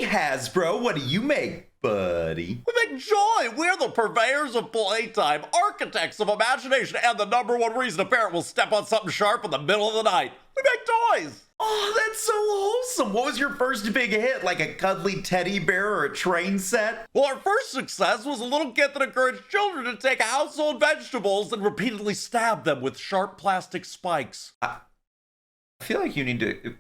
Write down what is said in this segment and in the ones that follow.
Hey, Hasbro, what do you make, buddy? We make joy. We're the purveyors of playtime, architects of imagination, and the #1 reason a parent will step on something sharp in the middle of the night. We make toys. Oh, that's so wholesome. What was your first big hit? Like a cuddly teddy bear or a train set? Well, our first success was a little kit that encouraged children to take household vegetables and repeatedly stab them with sharp plastic spikes. I feel like you need to...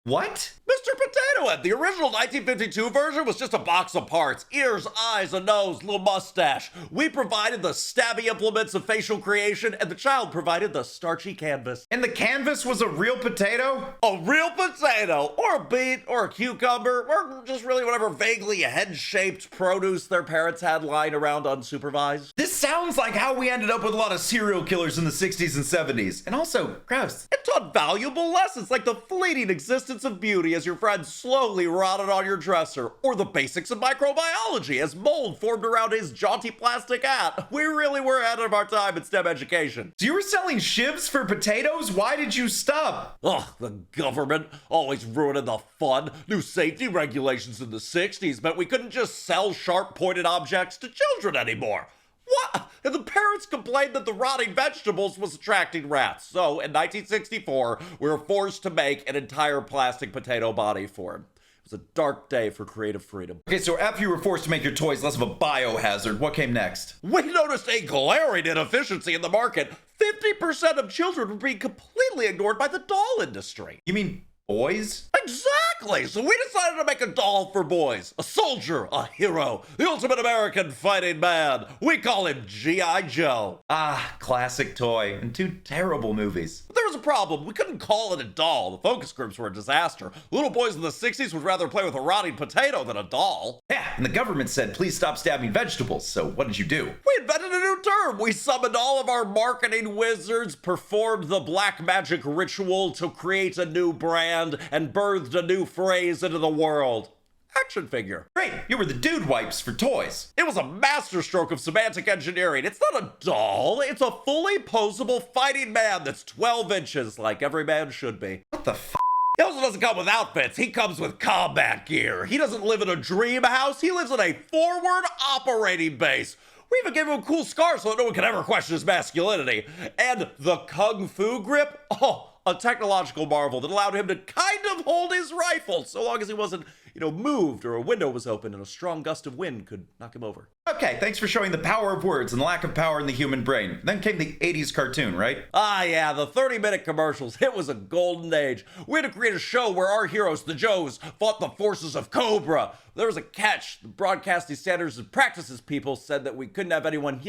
What? Mr. Potato Head, the original 1952 version was just a box of parts. Ears, eyes, a nose, little mustache. We provided the stabby implements of facial creation, and the child provided the starchy canvas. And the canvas was a real potato? A real potato, or a beet, or a cucumber, or just really whatever vaguely head-shaped produce their parents had lying around unsupervised. This sounds like how we ended up with a lot of serial killers in the 60s and 70s. And also, gross. It taught valuable lessons like the fleeting existence of beauty as your friend slowly rotted on your dresser, or the basics of microbiology as mold formed around his jaunty plastic hat. We really were ahead of our time in STEM education. So you were selling shivs for potatoes? Why did you stop? Ugh, the government, always ruining the fun. New safety regulations in the 60s meant we couldn't just sell sharp-pointed objects to children anymore. What? And the parents complained that the rotting vegetables was attracting rats. So, in 1964, we were forced to make an entire plastic potato body for him. It was a dark day for creative freedom. Okay, so after you were forced to make your toys less of a biohazard, what came next? We noticed a glaring inefficiency in the market. 50% of children were being completely ignored by the doll industry. You mean boys? Exactly! So we decided to make a doll for boys. A soldier, a hero, the ultimate American fighting man. We call him G.I. Joe. Ah, classic toy, and 2 terrible movies. But there was a problem. We couldn't call it a doll. The focus groups were a disaster. Little boys in the 60s would rather play with a rotting potato than a doll. Yeah, and the government said, please stop stabbing vegetables, so what did you do? We invented a new term. We summoned all of our marketing wizards, performed the black magic ritual to create a new brand, and birthed a new phrase into the world. Action figure. Great, you were the dude wipes for toys. It was a masterstroke of semantic engineering. It's not a doll. It's a fully posable fighting man that's 12 inches, like every man should be. What the f***? He also doesn't come with outfits. He comes with combat gear. He doesn't live in a dream house. He lives in a forward operating base. We even gave him a cool scar so that no one could ever question his masculinity. And the Kung Fu grip? Oh, a technological marvel that allowed him to kind of hold his rifle so long as he wasn't, moved or a window was open and a strong gust of wind could knock him over. Okay, thanks for showing the power of words and the lack of power in the human brain. Then came the 80s cartoon, right? Ah, yeah, the 30-minute commercials. It was a golden age. We had to create a show where our heroes, the Joes, fought the forces of Cobra. There was a catch. The Broadcasting Standards and Practices people said that we couldn't have anyone,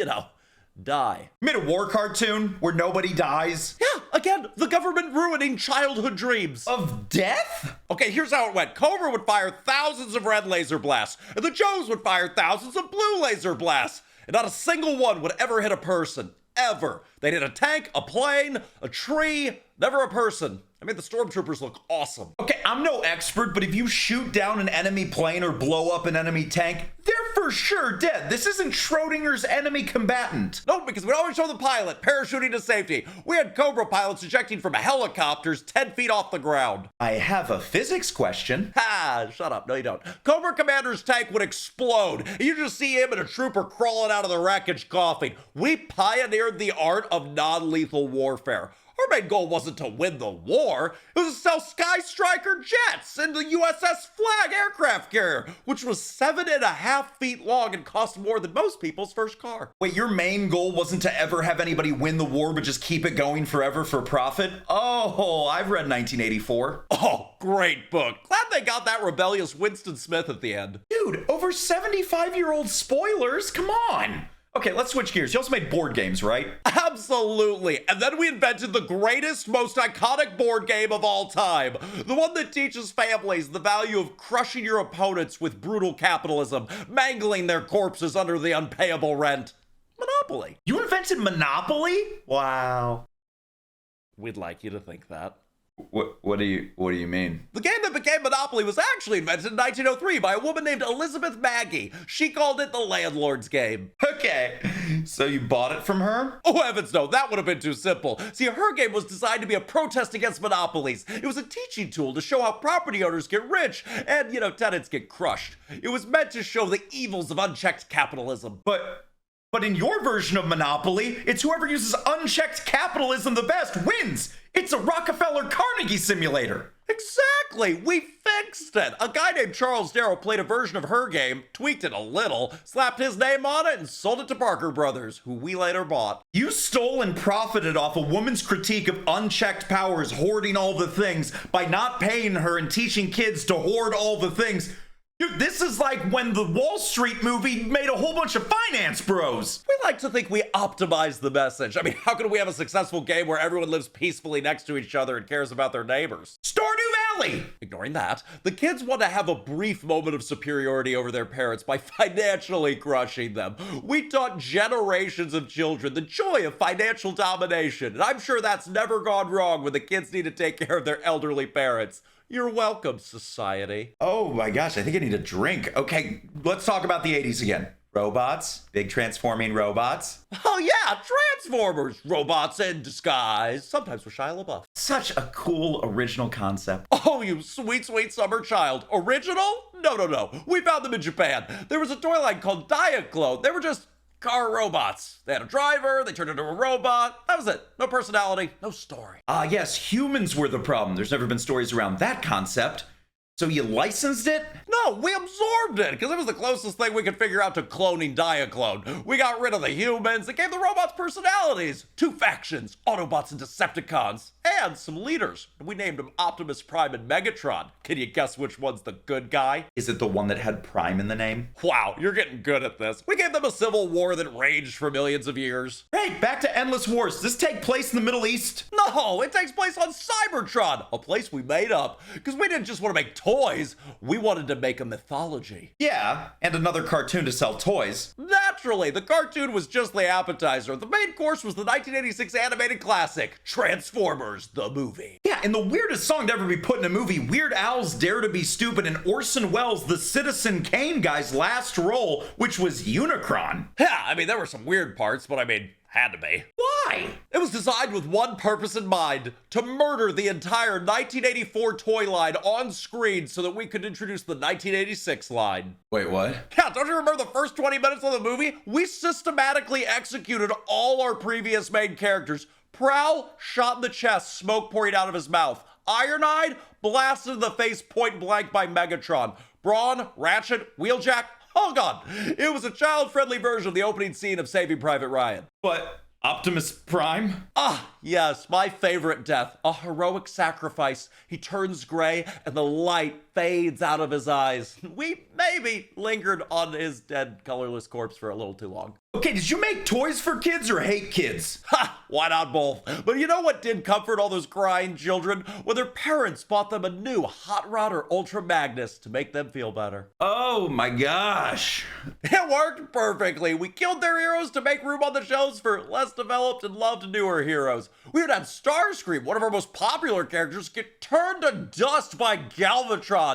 die. You made a war cartoon where nobody dies? Yeah, again, the government ruining childhood dreams. Of death? Okay, here's how it went. Cobra would fire thousands of red laser blasts, and the Joes would fire thousands of blue laser blasts, and not a single one would ever hit a person. Ever. They'd hit a tank, a plane, a tree, never a person. I made the stormtroopers look awesome. Okay, I'm no expert, but if you shoot down an enemy plane or blow up an enemy tank, they're for sure dead. This isn't Schrodinger's enemy combatant. No, because we'd always show the pilot parachuting to safety. We had Cobra pilots ejecting from helicopters 10 feet off the ground. I have a physics question. Ha, shut up. No, you don't. Cobra Commander's tank would explode. You just see him and a trooper crawling out of the wreckage coughing. We pioneered the art of non-lethal warfare. Our main goal wasn't to win the war. It was to sell Sky Striker jets and the USS Flag aircraft carrier, which was 7.5 feet long and cost more than most people's first car. Wait, your main goal wasn't to ever have anybody win the war, but just keep it going forever for profit? Oh, I've read 1984. Oh, great book. Glad they got that rebellious Winston Smith at the end. Dude, over 75-year-old spoilers? Come on. Okay, let's switch gears. You also made board games, right? Absolutely. And then we invented the greatest, most iconic board game of all time. The one that teaches families the value of crushing your opponents with brutal capitalism, mangling their corpses under the unpayable rent. Monopoly. You invented Monopoly? Wow. We'd like you to think that. What do you mean? The game that became Monopoly was actually invented in 1903 by a woman named Elizabeth Maggie. She called it the landlord's game. Okay, so you bought it from her? Oh heavens no, that would have been too simple. See, her game was designed to be a protest against monopolies. It was a teaching tool to show how property owners get rich and, tenants get crushed. It was meant to show the evils of unchecked capitalism. But in your version of Monopoly, it's whoever uses unchecked capitalism the best wins. It's a Rockefeller Carnegie simulator. Exactly! We fixed it! A guy named Charles Darrow played a version of her game, tweaked it a little, slapped his name on it, and sold it to Parker Brothers, who we later bought. You stole and profited off a woman's critique of unchecked powers hoarding all the things by not paying her and teaching kids to hoard all the things. Dude, this is like when the Wall Street movie made a whole bunch of finance bros. We like to think we optimize the message. I mean, how can we have a successful game where everyone lives peacefully next to each other and cares about their neighbors? Stardew Valley! Ignoring that, the kids want to have a brief moment of superiority over their parents by financially crushing them. We taught generations of children the joy of financial domination, and I'm sure that's never gone wrong when the kids need to take care of their elderly parents. You're welcome, society. Oh my gosh, I think I need a drink. Okay, let's talk about the 80s again. Robots, big transforming robots. Oh yeah, Transformers, robots in disguise, sometimes with Shia LaBeouf. Such a cool original concept. Oh, you sweet, sweet summer child. Original? No. We found them in Japan. There was a toy line called Diaclone. They were just car robots. They had a driver, they turned into a robot. That was it. No personality, no story. Yes, humans were the problem. There's never been stories around that concept. So you licensed it? No, we absorbed it, because it was the closest thing we could figure out to cloning Diaclone. We got rid of the humans and gave the robots personalities. 2 factions, Autobots and Decepticons, and some leaders. We named them Optimus Prime and Megatron. Can you guess which one's the good guy? Is it the one that had Prime in the name? Wow, you're getting good at this. We gave them a civil war that raged for millions of years. Right, back to Endless Wars. Does this take place in the Middle East? No, it takes place on Cybertron, a place we made up, because we didn't just want to make toys, we wanted to make a mythology. Yeah, and another cartoon to sell toys. Naturally, the cartoon was just the appetizer. The main course was the 1986 animated classic, Transformers, the movie. Yeah, and the weirdest song to ever be put in a movie, Weird Al's Dare to Be Stupid and Orson Welles' The Citizen Kane guy's last role, which was Unicron. Yeah, I mean, there were some weird parts, but I mean, had to be. Why? It was designed with one purpose in mind, to murder the entire 1984 toy line on screen so that we could introduce the 1986 line. Wait, what? Yeah, don't you remember the first 20 minutes of the movie? We systematically executed all our previous main characters. Prowl, shot in the chest, smoke pouring out of his mouth. Iron-Eyed, blasted in the face point blank by Megatron. Brawn, Ratchet, Wheeljack, oh god, it was a child-friendly version of the opening scene of Saving Private Ryan. But Optimus Prime? Ah, yes, my favorite death. A heroic sacrifice. He turns gray and the light fades out of his eyes. We maybe lingered on his dead, colorless corpse for a little too long. Okay, did you make toys for kids or hate kids? Ha! Why not both? But you know what did comfort all those crying children? When their parents bought them a new Hot Rod or Ultra Magnus to make them feel better. Oh my gosh. It worked perfectly. We killed their heroes to make room on the shelves for less developed and loved newer heroes. We would have Starscream, one of our most popular characters, get turned to dust by Galvatron.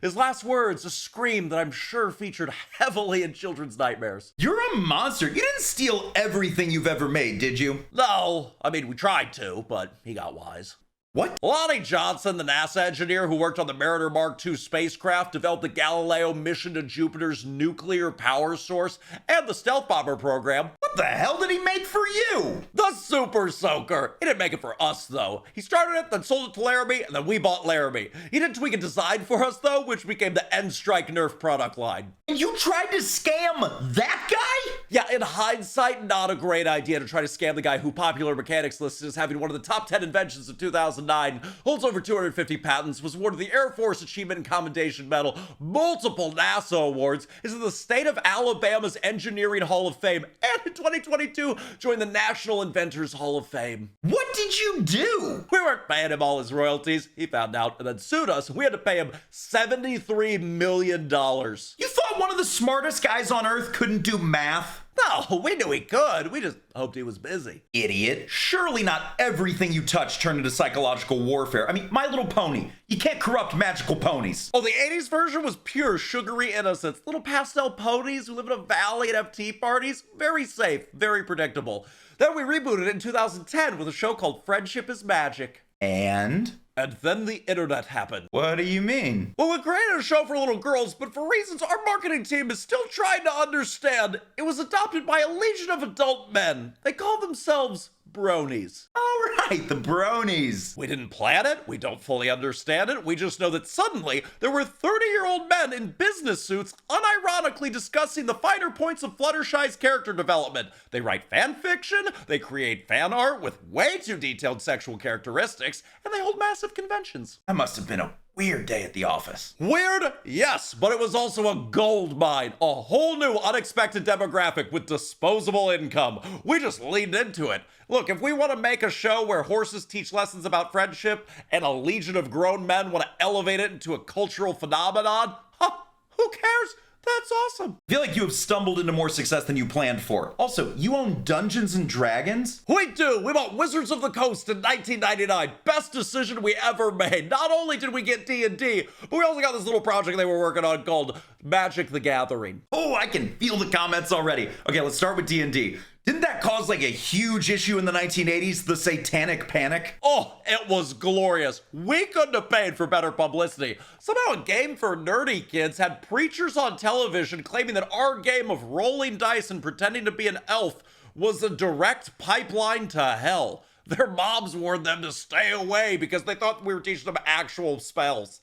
His last words, a scream that I'm sure featured heavily in children's nightmares. You're a monster. You didn't steal everything you've ever made, did you? No, I mean, we tried to, but he got wise. What? Lonnie Johnson, the NASA engineer who worked on the Mariner Mark II spacecraft, developed the Galileo mission to Jupiter's nuclear power source and the stealth bomber program. What the hell did he make for you? The Super Soaker. He didn't make it for us, though. He started it, then sold it to Laramie, and then we bought Laramie. He did tweak a design for us, though, which became the N-Strike Nerf product line. And you tried to scam that guy? Yeah, in hindsight, not a great idea to try to scam the guy who Popular Mechanics listed as having one of the top 10 inventions of 2009, holds over 250 patents, was awarded the Air Force Achievement and Commendation Medal, multiple NASA awards, is in the state of Alabama's Engineering Hall of Fame, and in 2022 joined the National Inventors Hall of Fame. What did you do? We weren't paying him all his royalties. He found out and then sued us. We had to pay him $73 million. You thought one of the smartest guys on Earth couldn't do math? No, we knew he could. We just hoped he was busy. Idiot. Surely not everything you touch turned into psychological warfare. I mean, My Little Pony. You can't corrupt magical ponies. Oh, the 80s version was pure sugary innocence. Little pastel ponies who live in a valley and have tea parties. Very safe, very predictable. Then we rebooted it in 2010 with a show called Friendship is Magic. And then the internet happened. what do you mean? Well, we created a show for little girls, but for reasons our marketing team is still trying to understand, it was adopted by a legion of adult men. They call themselves bronies. All right, the bronies. We didn't plan it, we don't fully understand it, we just know that suddenly there were 30-year-old men in business suits unironically discussing the finer points of Fluttershy's character development. They write fan fiction, they create fan art with way too detailed sexual characteristics, and they hold massive conventions. That must have been a weird day at the office. Weird? Yes, but it was also a gold mine. A whole new unexpected demographic with disposable income. We just leaned into it. Look, if we want to make a show where horses teach lessons about friendship and a legion of grown men want to elevate it into a cultural phenomenon, who cares? That's awesome. I feel like you have stumbled into more success than you planned for. Also, you own Dungeons and Dragons? We do. We bought Wizards of the Coast in 1999. Best decision we ever made. Not only did we get D&D, but we also got this little project they were working on called Magic the Gathering. Oh, I can feel the comments already. Okay, let's start with D&D. Didn't that cause like a huge issue in the 1980s, the Satanic Panic? Oh, it was glorious. We couldn't have paid for better publicity. Somehow a game for nerdy kids had preachers on television claiming that our game of rolling dice and pretending to be an elf was a direct pipeline to hell. Their moms warned them to stay away because they thought we were teaching them actual spells.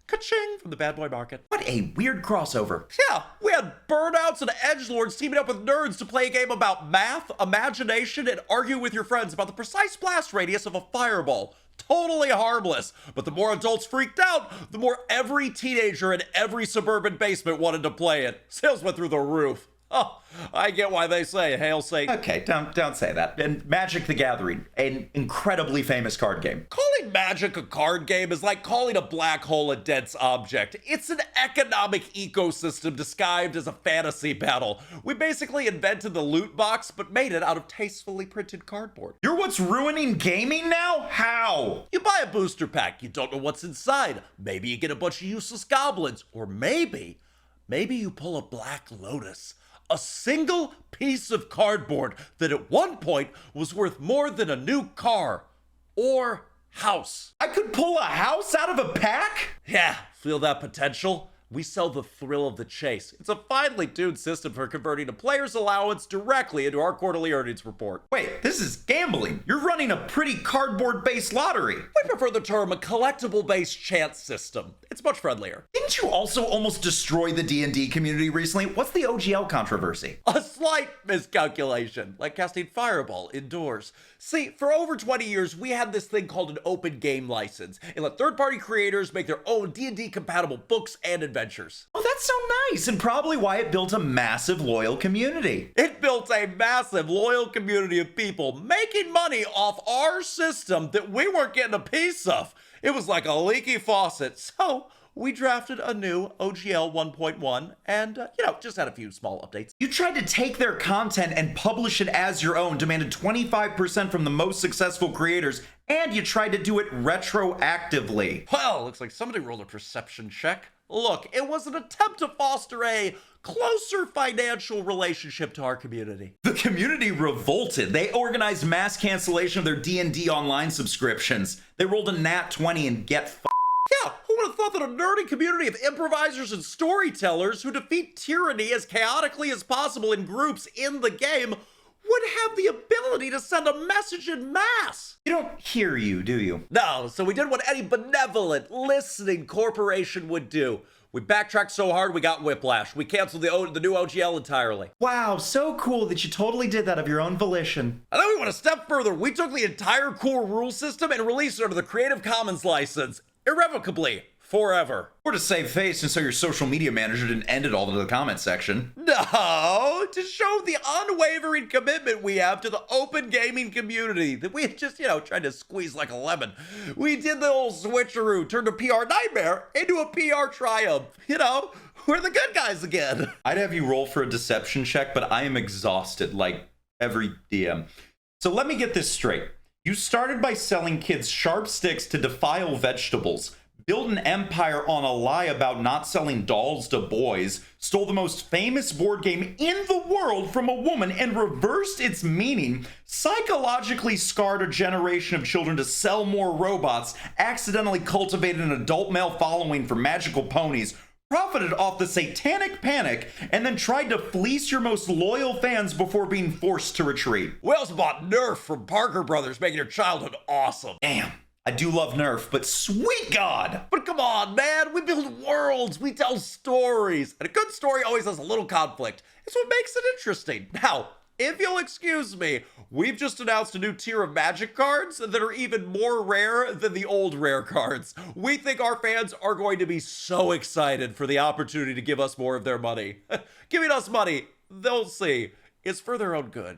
Ka-ching from the bad boy market. What a weird crossover. Yeah, we had burnouts and edgelords teaming up with nerds to play a game about math, imagination, and argue with your friends about the precise blast radius of a fireball. Totally harmless. But the more adults freaked out, the more every teenager in every suburban basement wanted to play it. Sales went through the roof. Oh, I get why they say hail Satan. Okay, don't say that. And Magic the Gathering, an incredibly famous card game. Calling Magic a card game is like calling a black hole a dense object. It's an economic ecosystem disguised as a fantasy battle. We basically invented the loot box, but made it out of tastefully printed cardboard. You're what's ruining gaming now? How? You buy a booster pack, you don't know what's inside. Maybe you get a bunch of useless goblins, or maybe you pull a Black Lotus. A single piece of cardboard that at one point was worth more than a new car or house. I could pull a house out of a pack? Yeah, feel that potential? We sell the thrill of the chase. It's a finely tuned system for converting a player's allowance directly into our quarterly earnings report. Wait, this is gambling. You're running a pretty cardboard-based lottery. We prefer the term a collectible-based chance system. It's much friendlier. Didn't you also almost destroy the D&D community recently? What's the OGL controversy? A slight miscalculation, like casting Fireball indoors. See, for over 20 years, we had this thing called an open game license. It let third-party creators make their own D&D compatible books and adventures. Oh, that's so nice, and probably why it built a massive loyal community. It built a massive loyal community of people making money off our system that we weren't getting a piece of. It was like a leaky faucet. So we drafted a new OGL 1.1 and, just had a few small updates. You tried to take their content and publish it as your own, demanded 25% from the most successful creators, and you tried to do it retroactively. Well, looks like somebody rolled a perception check. Look, it was an attempt to foster a closer financial relationship to our community. The community revolted. They organized mass cancellation of their D&D online subscriptions. They rolled a nat 20 and get f***ed. Yeah, who would have thought that a nerdy community of improvisers and storytellers who defeat tyranny as chaotically as possible in groups in the game would have the ability to send a message in mass? You don't hear you, do you? No, so we did what any benevolent, listening corporation would do. We backtracked so hard we got whiplash. We canceled the new OGL entirely. Wow, so cool that you totally did that of your own volition. And then we went a step further. We took the entire core rule system and released it under the Creative Commons license, irrevocably, forever. Or to save face, and so your social media manager didn't end it all to the comment section. No, to show the unwavering commitment we have to the open gaming community that we had just, tried to squeeze like a lemon. We did the old switcheroo, turned a PR nightmare into a PR triumph. We're the good guys again. I'd have you roll for a deception check, but I am exhausted, like every DM. So let me get this straight. You started by selling kids sharp sticks to defile vegetables, built an empire on a lie about not selling dolls to boys, stole the most famous board game in the world from a woman and reversed its meaning, psychologically scarred a generation of children to sell more robots, accidentally cultivated an adult male following for magical ponies, profited off the satanic panic, and then tried to fleece your most loyal fans before being forced to retreat. We also bought Nerf from Parker Brothers, making your childhood awesome. Damn. I do love Nerf, but sweet God! But come on, man, we build worlds, we tell stories, and a good story always has a little conflict. It's what makes it interesting. Now, if you'll excuse me, we've just announced a new tier of Magic cards that are even more rare than the old rare cards. We think our fans are going to be so excited for the opportunity to give us more of their money. Giving us money, they'll see, is for their own good.